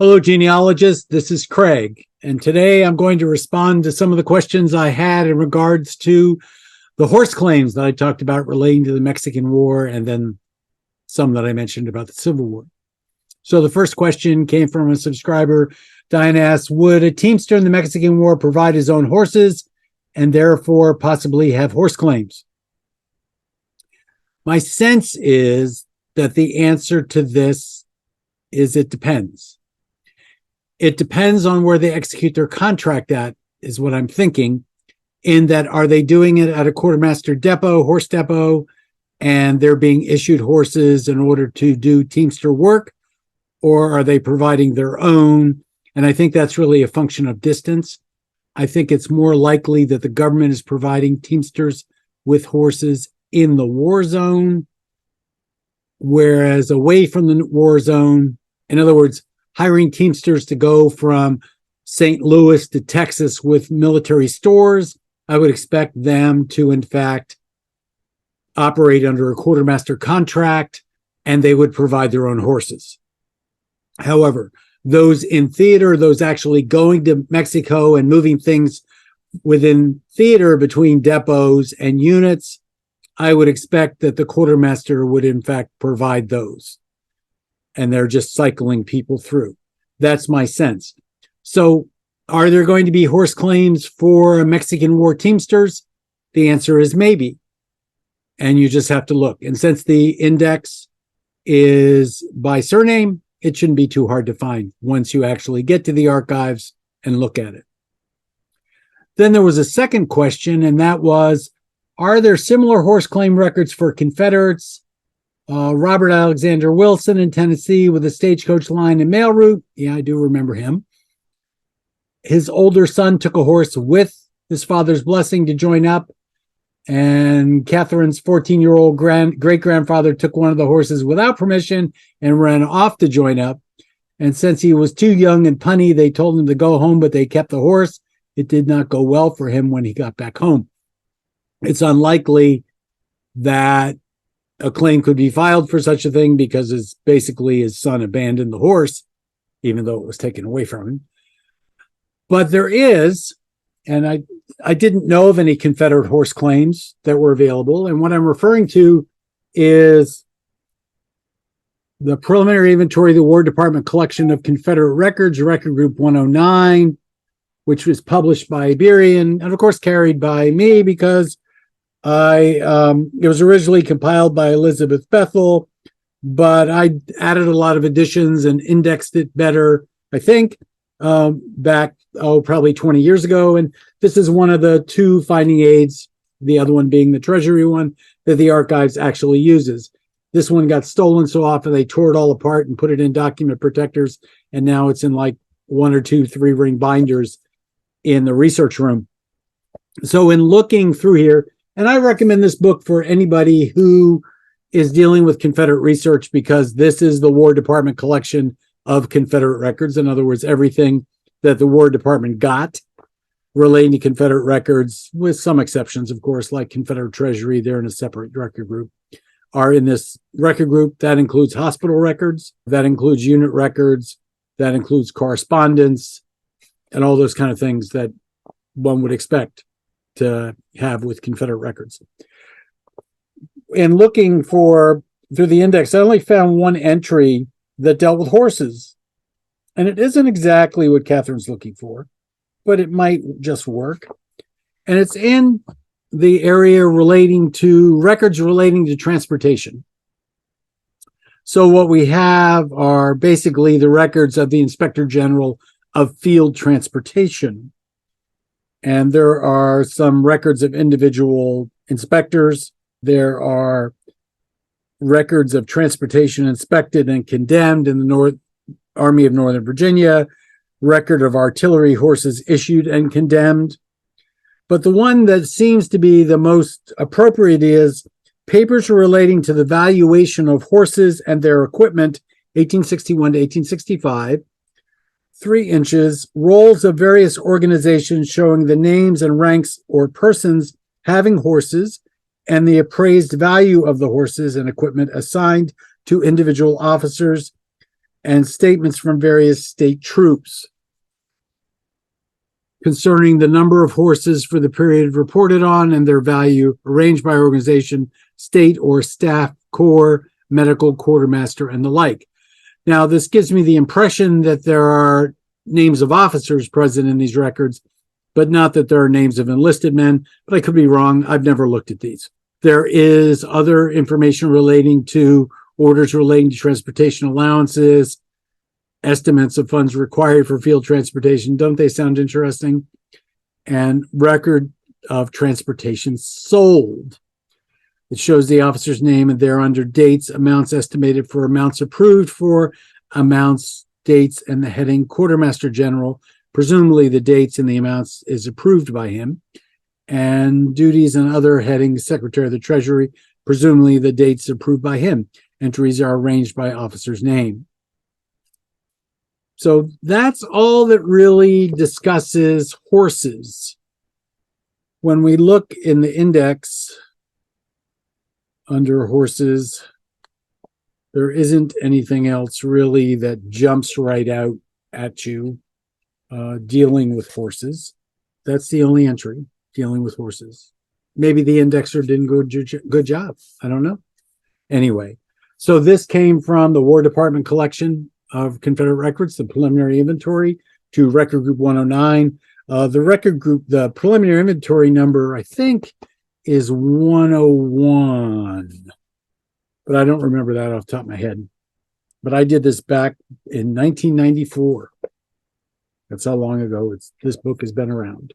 Hello, genealogists. This is Craig, and today I'm going to respond to some of the questions I had in regards to the horse claims that I talked about relating to the Mexican War, and then some that I mentioned about the Civil War. So the first question came from a subscriber. Diane asks, would a Teamster in the Mexican War provide his own horses and therefore possibly have horse claims? My sense is that the answer to this is it depends. It depends on where they execute their contract at, is what I'm thinking, in that are they doing it at a quartermaster depot, horse depot, and they're being issued horses in order to do Teamster work, or are they providing their own? And I think that's really a function of distance. I think it's more likely that the government is providing Teamsters with horses in the war zone, whereas away from the war zone, in other words, hiring Teamsters to go from St. Louis to Texas with military stores, I would expect them to, in fact, operate under a quartermaster contract, and they would provide their own horses. However, those in theater, those actually going to Mexico and moving things within theater between depots and units, I would expect that the quartermaster would, in fact, provide those. And they're just cycling people through. That's my sense. So are there going to be horse claims for Mexican War Teamsters? The answer is maybe. And you just have to look. And since the index is by surname, it shouldn't be too hard to find once you actually get to the archives and look at it. Then there was a second question, and that was, are there similar horse claim records for Confederates? Robert Alexander Wilson in Tennessee with a stagecoach line and mail route. Yeah, I do remember him. His older son took a horse with his father's blessing to join up. And Catherine's 14-year-old great-grandfather took one of the horses without permission and ran off to join up. And since he was too young and punny, they told him to go home, but they kept the horse. It did not go well for him when he got back home. It's unlikely that a claim could be filed for such a thing because basically his son abandoned the horse, even though it was taken away from him. But there is, and I didn't know of any Confederate horse claims that were available. And what I'm referring to is the preliminary inventory of the War Department collection of Confederate records, Record Group 109, which was published by Iberian and of course carried by me because it was originally compiled by Elizabeth Bethel, but I added a lot of additions and indexed it better, I think, back, probably 20 years ago. And this is one of the two finding aids, the other one being the Treasury one, that the archives actually uses. This one got stolen so often they tore it all apart and put it in document protectors, and now it's in like 1 or 2 3-ring binders in the research room. So in looking through here, and I recommend this book for anybody who is dealing with Confederate research because this is the War Department collection of Confederate records. In other words, everything that the War Department got relating to Confederate records, with some exceptions, of course, like Confederate Treasury, they're in a separate record group, are in this record group. That includes hospital records, that includes unit records, that includes correspondence, and all those kind of things that one would expect to have with Confederate records. In looking through the index, I only found one entry that dealt with horses. And it isn't exactly what Catherine's looking for, but it might just work. And it's in the area relating to records relating to transportation. So what we have are basically the records of the Inspector General of Field Transportation. And there are some records of individual inspectors. There are records of transportation inspected and condemned in the Army of Northern Virginia, record of artillery horses issued and condemned. But the one that seems to be the most appropriate is papers relating to the valuation of horses and their equipment, 1861 to 1865. 3 inches, rolls of various organizations showing the names and ranks or persons having horses and the appraised value of the horses and equipment assigned to individual officers, and statements from various state troops concerning the number of horses for the period reported on and their value, arranged by organization, state or staff corps, medical quartermaster, and the like. Now, this gives me the impression that there are names of officers present in these records, but not that there are names of enlisted men. But I could be wrong. I've never looked at these. There is other information relating to orders relating to transportation allowances, estimates of funds required for field transportation. Don't they sound interesting? And record of transportation sold. It shows the officer's name and thereunder dates, amounts estimated for, amounts approved for, amounts, dates, and the heading Quartermaster General. Presumably the dates and the amounts is approved by him. And duties and other headings, Secretary of the Treasury. Presumably the dates approved by him. Entries are arranged by officer's name. So that's all that really discusses horses. When we look in the index under horses, there isn't anything else really that jumps right out at you dealing with horses. That's the only entry, dealing with horses. Maybe the indexer didn't do a good job. I don't know. Anyway, so this came from the War Department collection of Confederate records, the preliminary inventory, to Record Group 109. The record group, the preliminary inventory number, I think, is 101. But I don't remember that off the top of my head. But I did this back in 1994. That's how long ago this book has been around.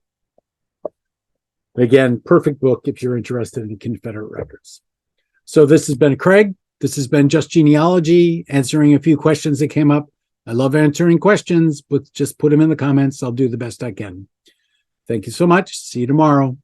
Again, perfect book if you're interested in Confederate records. So this has been Craig. This has been Just Genealogy, answering a few questions that came up. I love answering questions, but just put them in the comments. I'll do the best I can. Thank you so much. See you tomorrow.